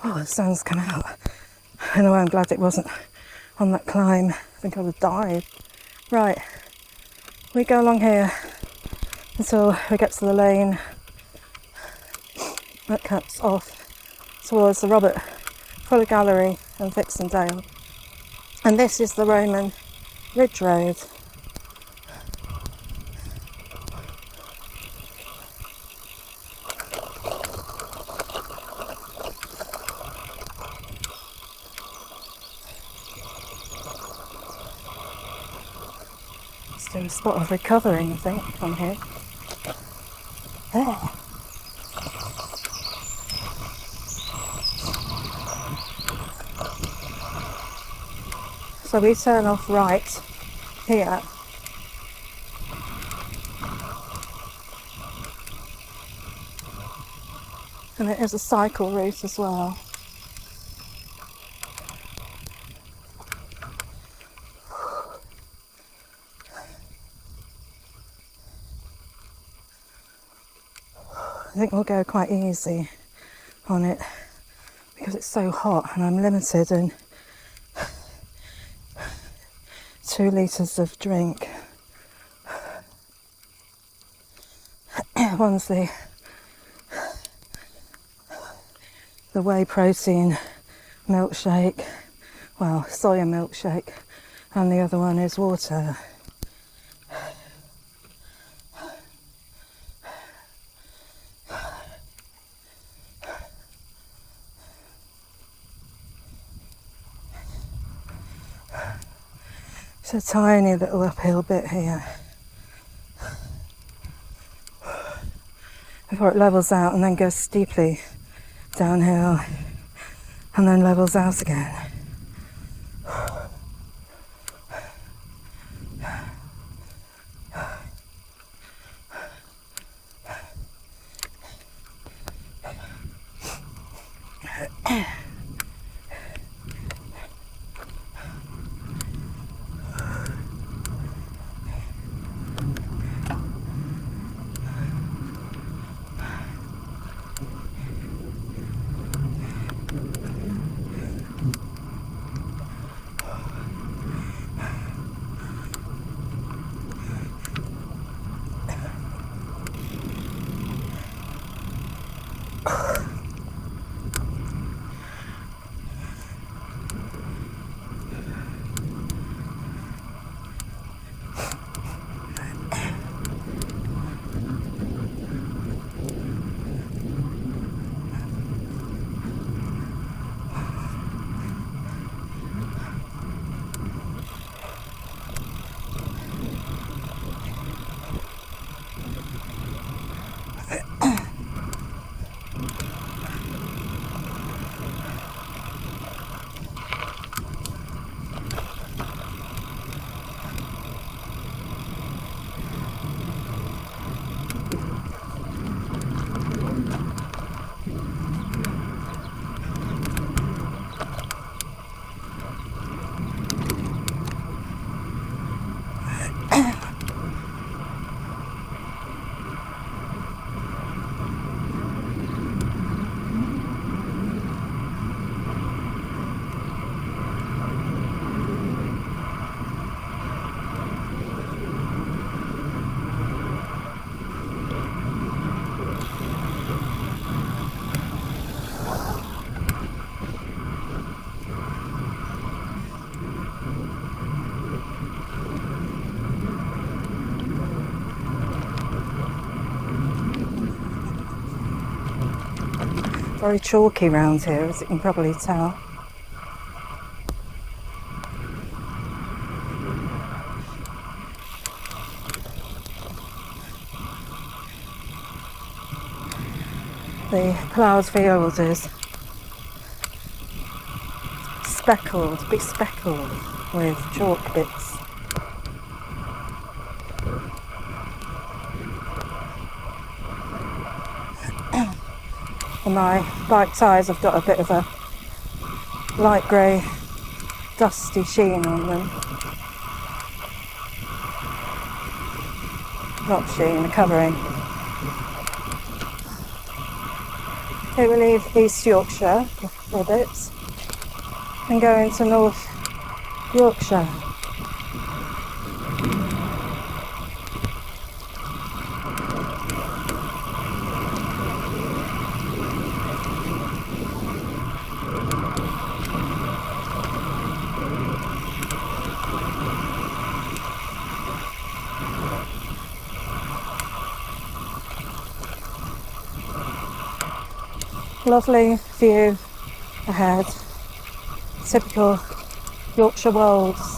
Oh, the sun's come out. Anyway, I'm glad it wasn't on that climb. I think I would have died. Right, we go along here until we get to the lane that cuts off towards the Robert Fuller Gallery and Thixendale. And this is the Roman Ridge Road. Let's do a spot of recovering, I think, on here. There. So we turn off right here. And it is a cycle route as well. I think we'll go quite easy on it because it's so hot and I'm limited in 2 litres of drink. One's the whey protein milkshake, well, soya milkshake, and the other one is water. It's a tiny little uphill bit here before it levels out and then goes steeply downhill and then levels out again. Very chalky round here, as you can probably tell. The ploughed field is speckled, bespeckled with chalk bits. And my bike tyres have got a bit of a light grey dusty sheen on them. Not sheen, a covering. Here we leave East Yorkshire, for bits, and go into North Yorkshire. Lovely view ahead, typical Yorkshire Wolds.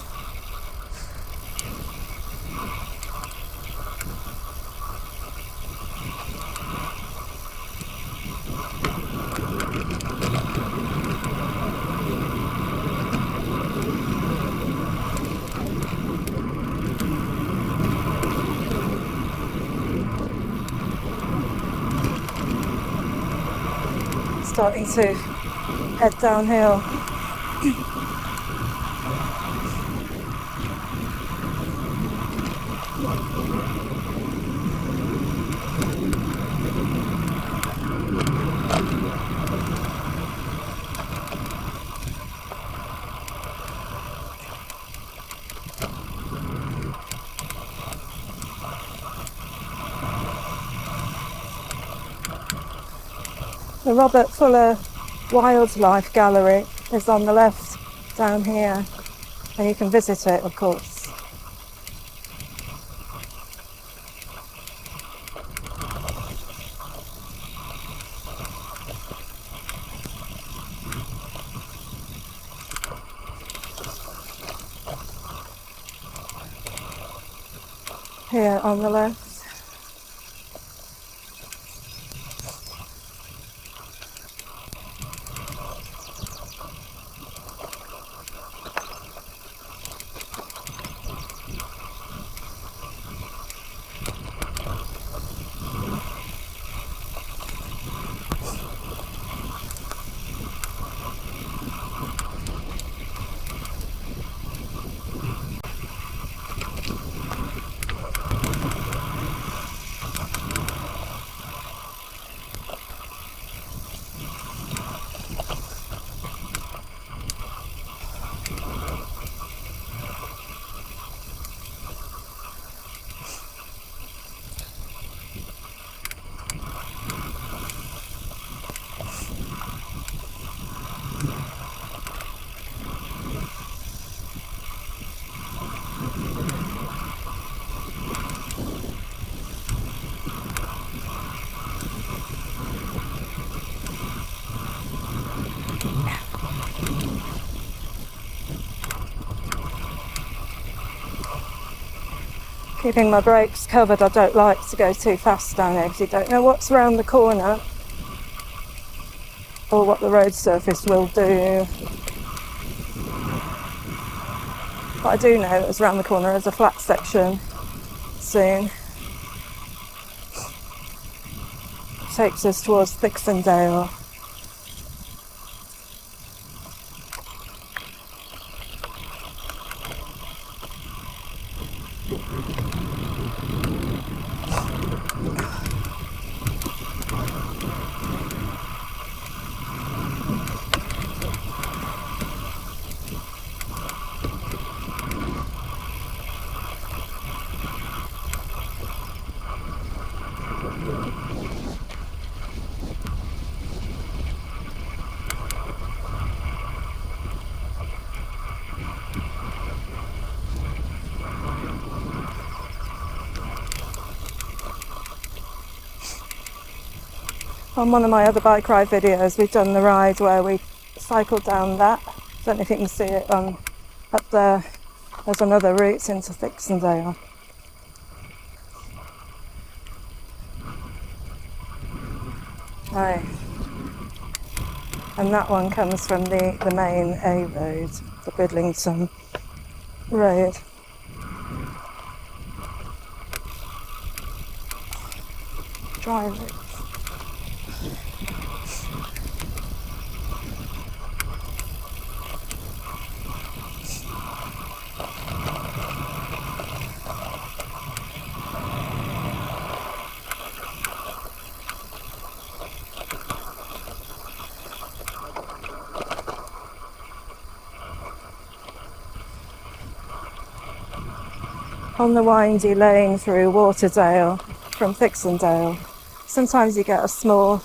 Starting to head downhill. The Robert Fuller Wildlife Gallery is on the left down here, and you can visit it, of course. Here on the left. Keeping my brakes covered. I don't like to go too fast down here because you don't know what's around the corner or what the road surface will do. But I do know it's around the corner. There's a flat section soon. Takes us towards Thixendale. On one of my other bike ride videos, we've done the ride where we cycled down that. I don't know if you can see it up there. There's another route into Thixendale. Right. And that one comes from the main A road, the Bridlington Road. Dry route. on the windy lane through Waterdale from Thixendale, sometimes you get a small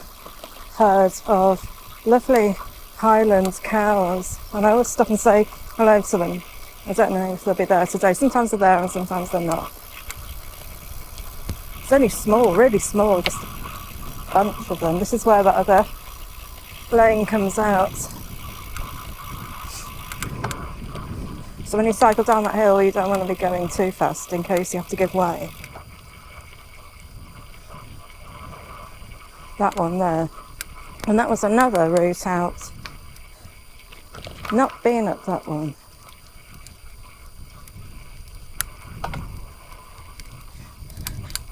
herd of lovely Highland cows, and I always stop and say hello to them. I don't know if they'll be there today. Sometimes they're there and sometimes they're not. It's only small, really small, just a bunch of them. This is where that other lane comes out. So when you cycle down that hill, you don't want to be going too fast in case you have to give way. That one there. And that was another route out. Not been at that one.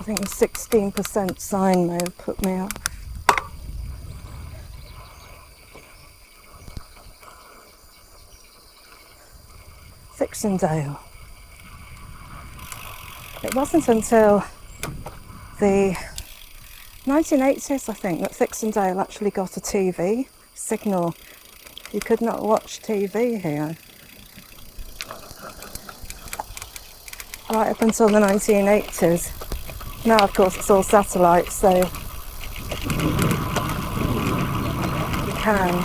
I think the 16% sign may have put me off. Thixendale. It wasn't until the 1980s, I think, that Thixendale actually got a TV signal. You could not watch TV here. Right up until the 1980s. Now, of course, it's all satellite, so you can.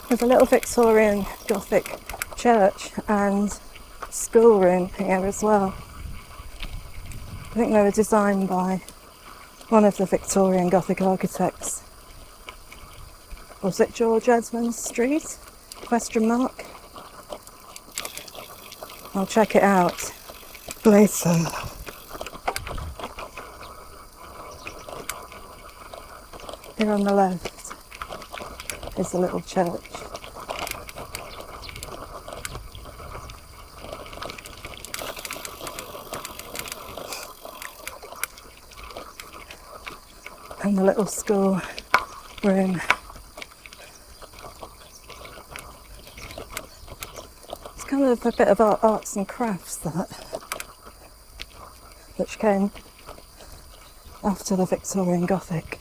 There's a little Victorian Gothic church and schoolroom here as well. I think they were designed by one of the Victorian Gothic architects. Was it George Edmonds Street? Question mark. I'll check it out later. Here on the left is the little church. And the little school room. It's kind of a bit of arts and crafts, that, which came after the Victorian Gothic.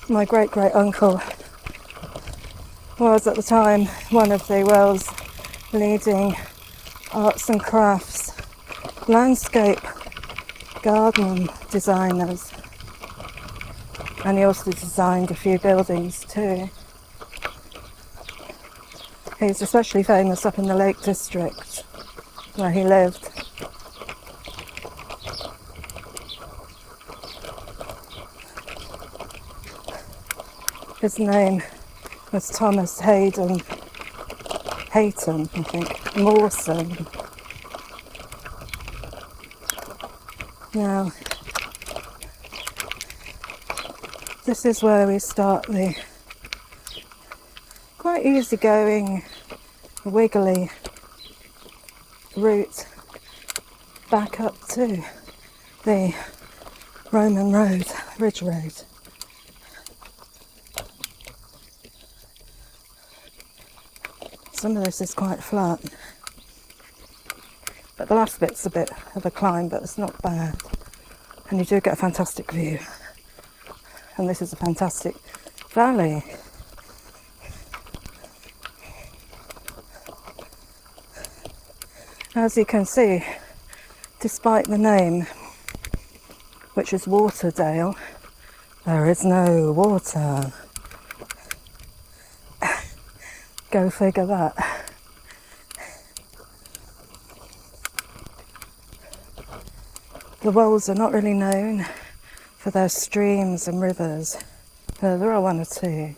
My great-great-uncle was at the time one of the world's leading arts and crafts, landscape garden designers, and he also designed a few buildings too. He's especially famous up in the Lake District where he lived. His name was Thomas Hayton, I think, Mawson. Now, this is where we start the quite easygoing, wiggly route back up to the Roman road, Ridge Road. Some of this is quite flat, but the last bit's a bit of a climb, but it's not bad, and you do get a fantastic view. And this is a fantastic valley. As you can see, despite the name, which is Waterdale, there is no water. Go figure that. The Wolds are not really known for their streams and rivers. There are one or two.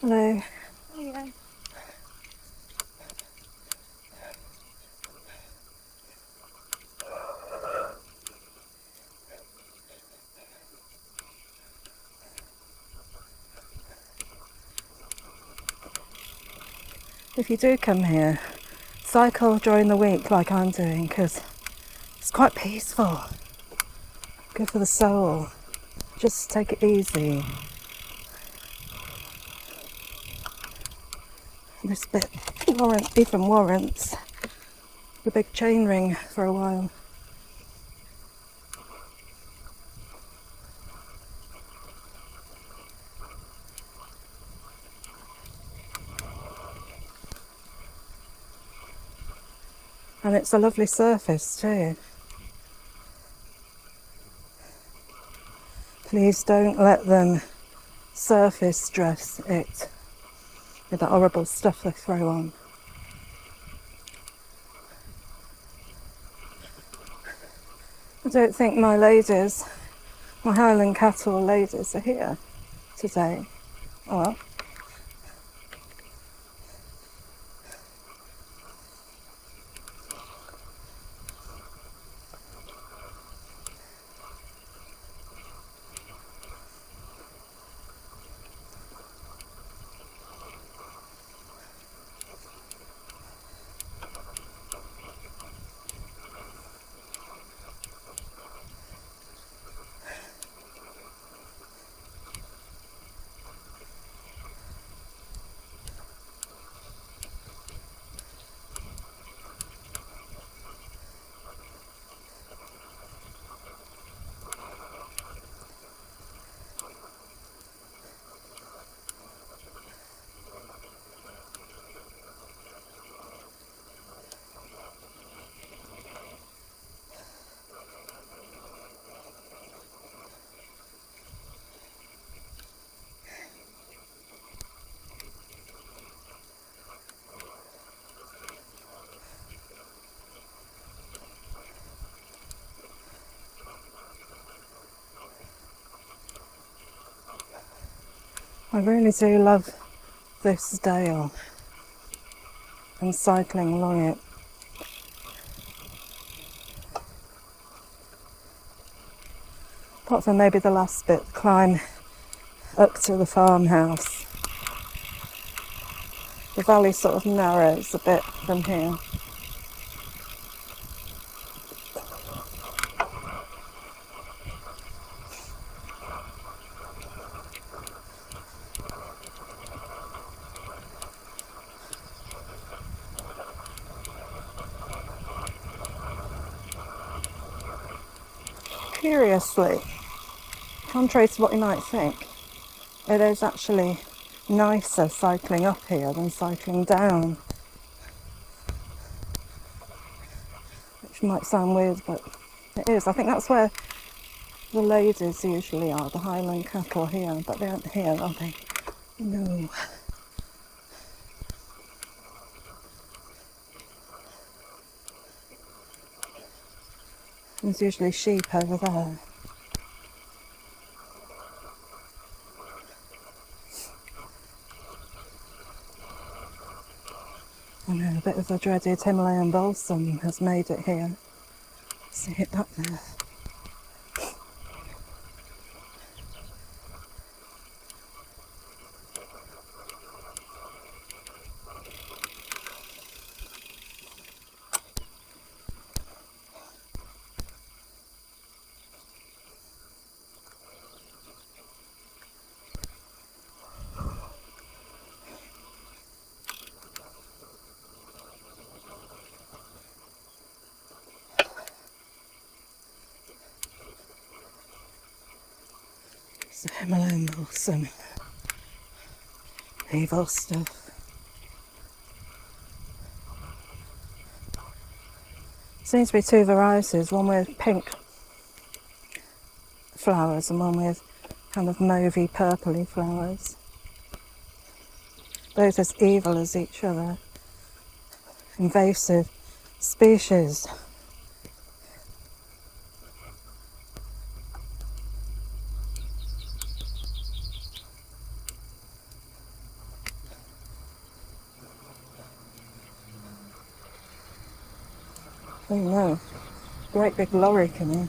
Hello. Yeah. If you do come here cycle during the week like I'm doing, because it's quite peaceful. Good for the soul. Just take it easy. This bit even warrants the big chain ring for a while. And it's a lovely surface too. Please don't let them surface dress it with the horrible stuff they throw on. I don't think my ladies, my Highland cattle ladies, are here today. Oh well. I really do love this dale and cycling along it. Apart from maybe the last bit, the climb up to the farmhouse. The valley sort of narrows a bit from here. Curiously, contrary to what you might think, it is actually nicer cycling up here than cycling down. Which might sound weird, but it is. I think that's where the ladies usually are, the Highland cattle here, but they aren't here, are they? No. There's usually sheep over there. I know, a bit of the dreaded Himalayan balsam has made it here. See it up there. It's the Himalayan balsam. Evil stuff. Seems to be two varieties, one with pink flowers and one with kind of mauvey purpley flowers. Both as evil as each other. Invasive species. Oh no, great big lorry coming.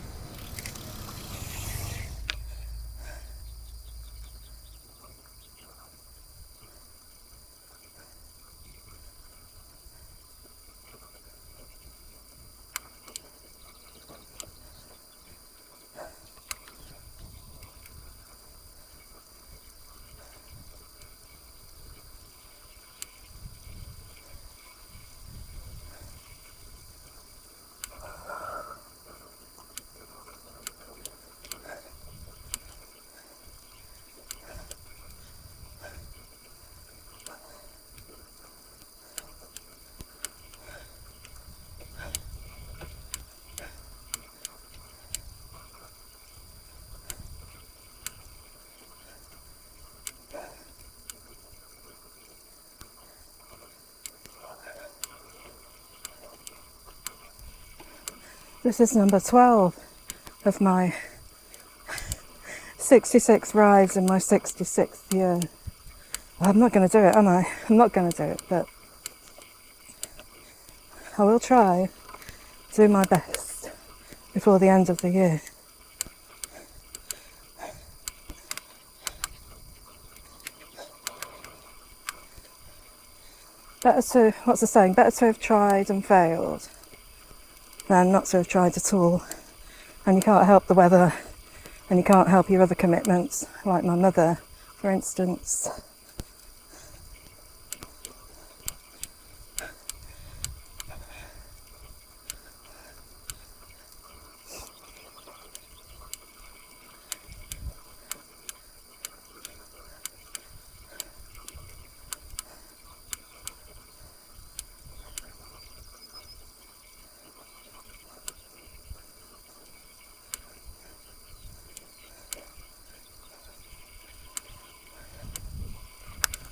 This is number 12 of my 66 rides in my 66th year. Well, I'm not going to do it, am I? I'm not going to do it, but I will try to do my best before the end of the year. Better to, what's the saying? Better to have tried and failed than not to have tried at all. And you can't help the weather, and you can't help your other commitments, like my mother, for instance.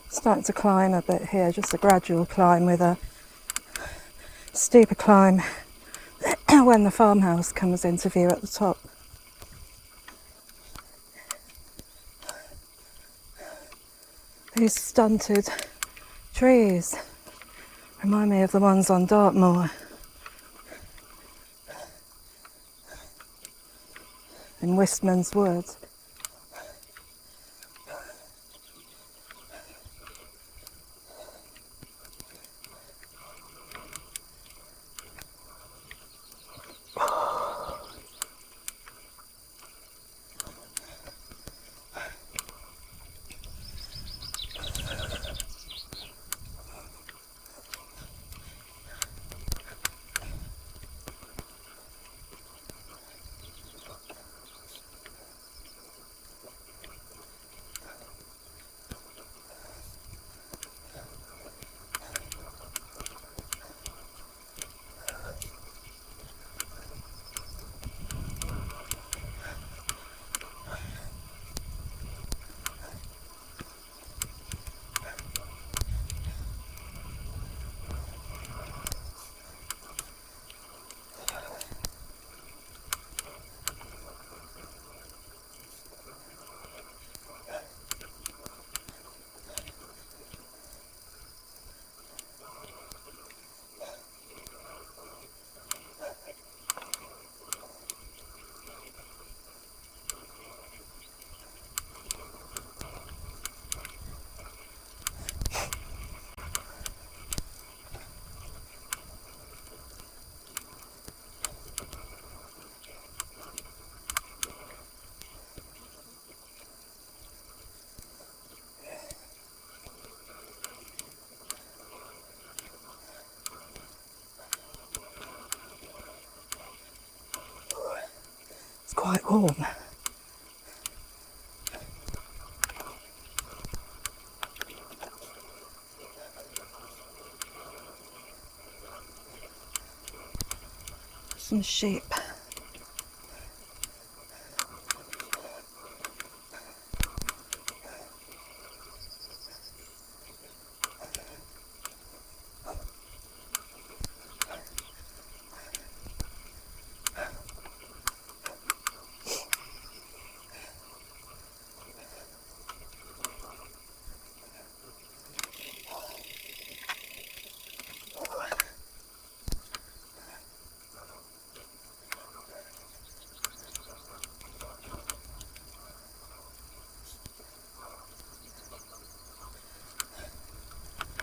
Starting to climb a bit here, just a gradual climb with a steeper climb when the farmhouse comes into view at the top. These stunted trees remind me of the ones on Dartmoor in Wistman's Wood. Quite warm. Some sheep.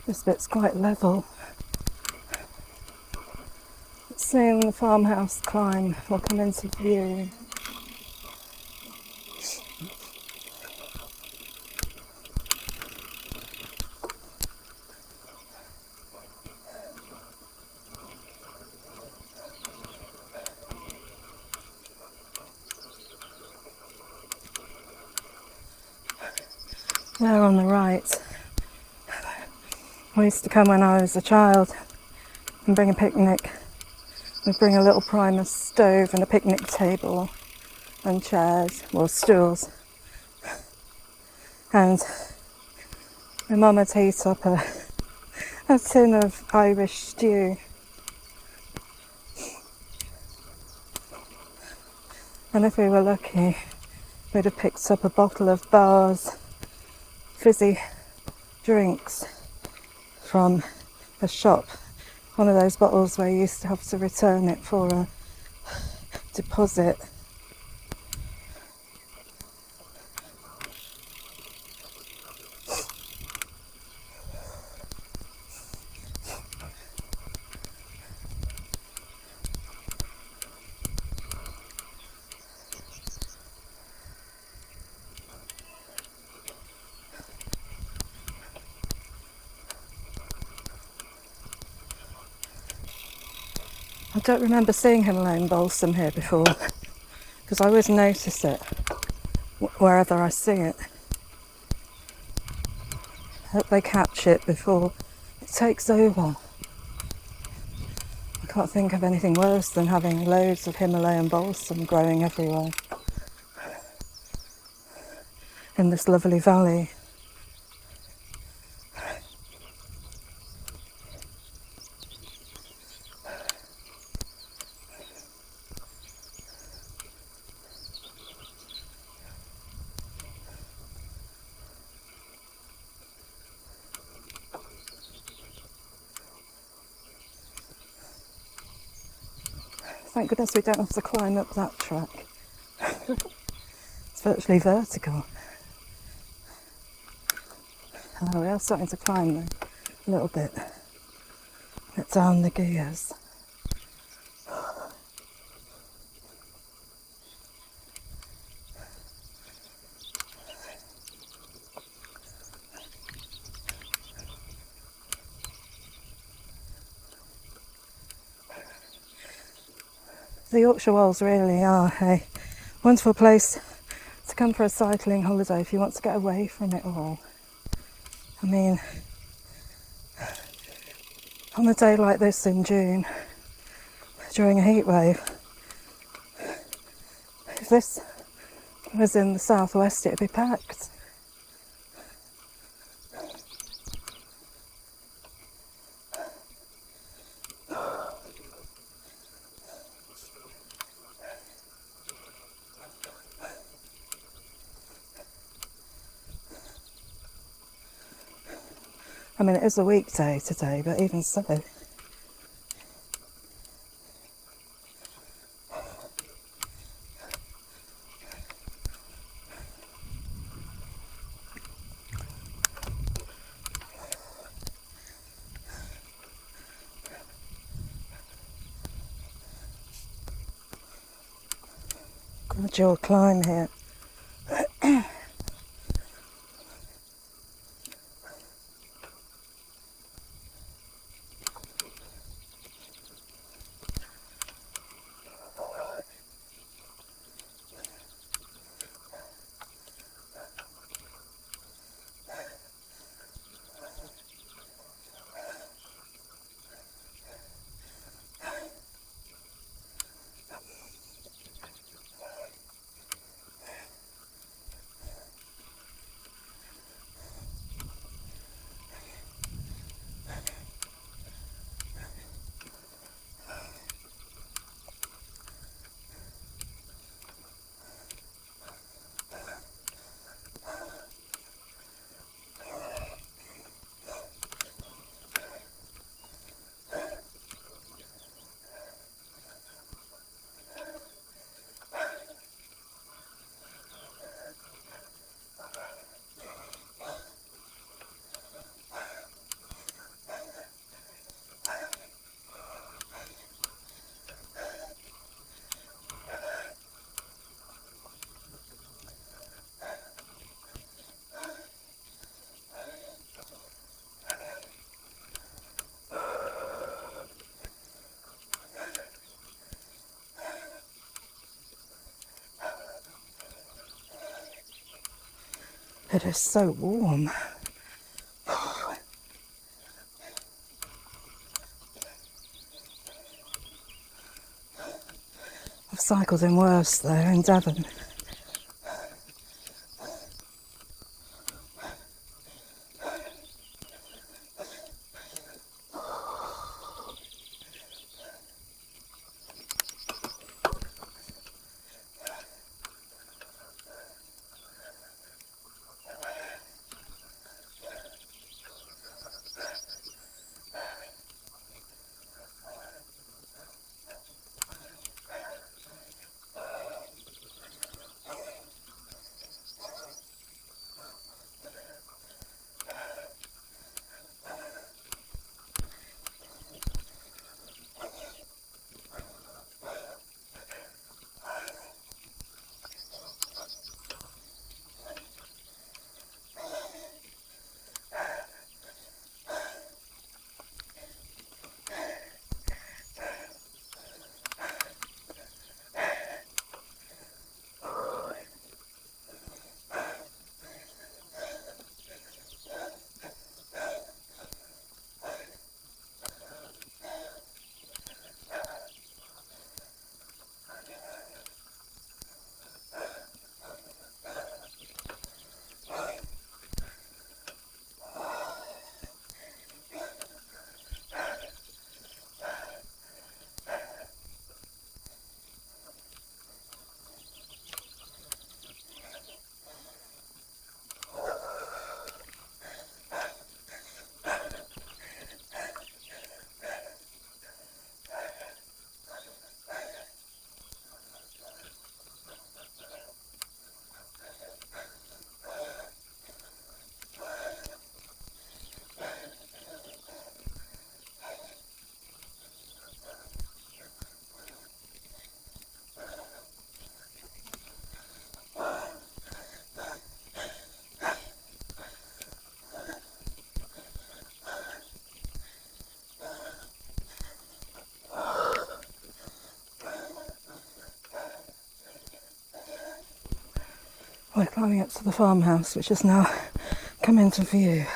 This bit's quite level. Soon the farmhouse climb will come into view. There on the right, I used to come when I was a child and bring a picnic. We'd bring a little Primus stove and a picnic table and chairs, or stools. And my mum would heat up a tin of Irish stew. And if we were lucky, we'd have picked up a bottle of bars, fizzy drinks from a shop. One of those bottles where you used to have to return it for a deposit. I don't remember seeing Himalayan balsam here before, because I always notice it wherever I see it. I hope they catch it before it takes over. I can't think of anything worse than having loads of Himalayan balsam growing everywhere in this lovely valley. Thank goodness we don't have to climb up that track. It's virtually vertical. Oh, we are starting to climb though, a little bit. Get down the gears. The Yorkshire Wolds really are a wonderful place to come for a cycling holiday if you want to get away from it all. I mean, on a day like this in June, during a heat wave, if this was in the southwest, it'd be packed. I mean, it is a weekday today, but even so. Gradual climb here. It is so warm. I've cycled in worse there in Devon. We're climbing up to the farmhouse, which has now come into view.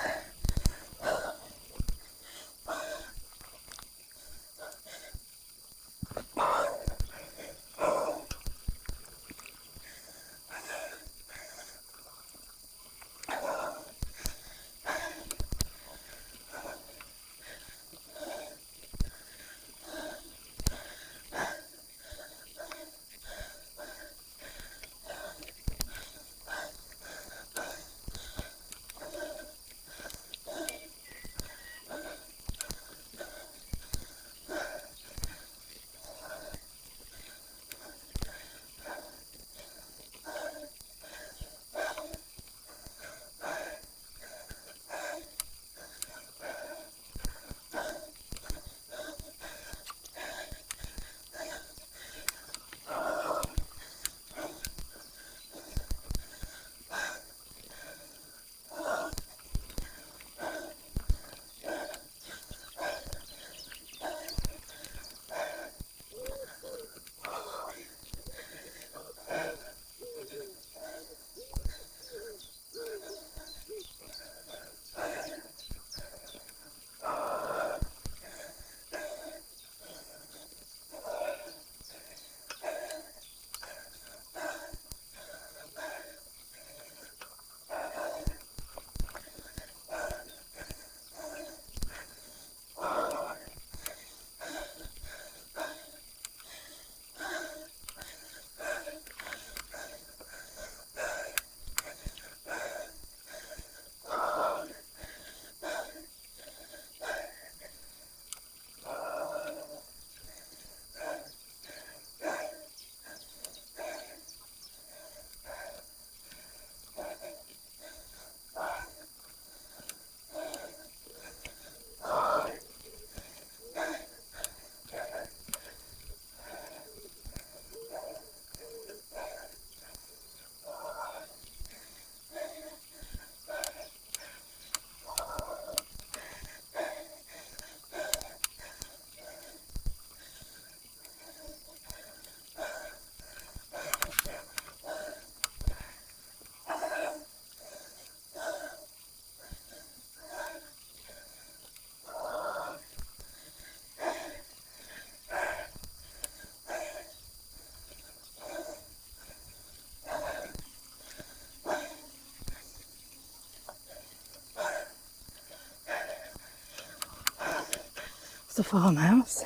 The farmhouse.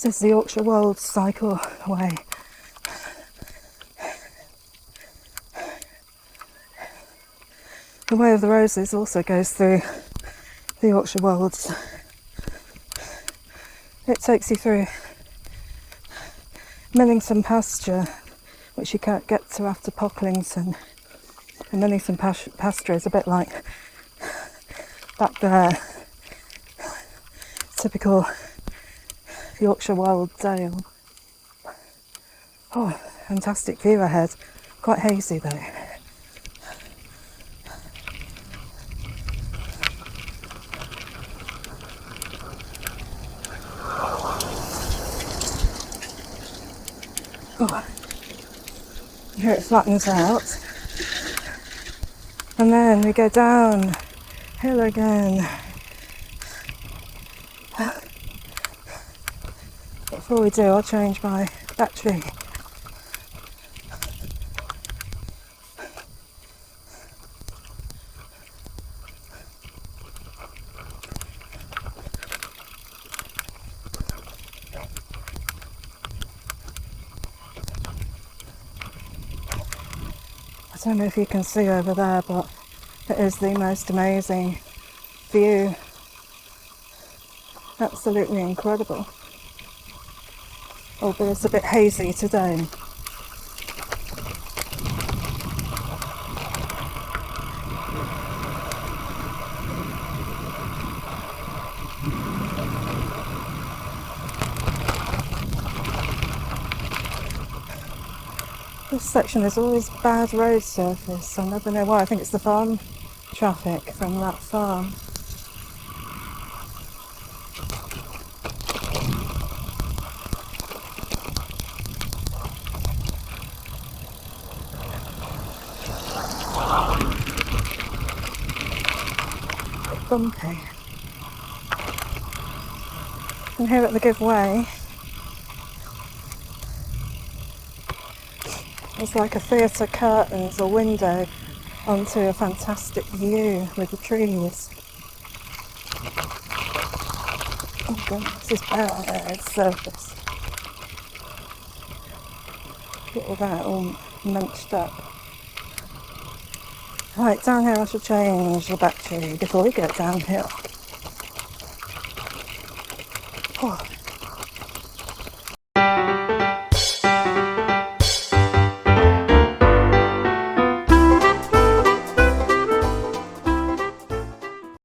This is the Yorkshire Wolds cycle way. The Way of the Roses also goes through the Yorkshire Wolds. It takes you through Millington pasture, which you can't get to after Pocklington. And Millington pasture is a bit like back there, typical Yorkshire Wild Dale. Oh, fantastic view ahead. Quite hazy though. Oh, here it flattens out. And then we go down hill again. Before we do, I'll change my battery. don't know if you can see over there, but it is the most amazing view. Absolutely incredible. Although it's a bit hazy today. This section is always bad road surface. I never know why. I think it's the farm traffic from that farm. Bumpy. And here at the giveaway, it's like a theatre curtains or window onto a fantastic view with the trees. Oh goodness, this is bad surface. Look at that, all munched up. Right, down here I should change the battery before we get downhill.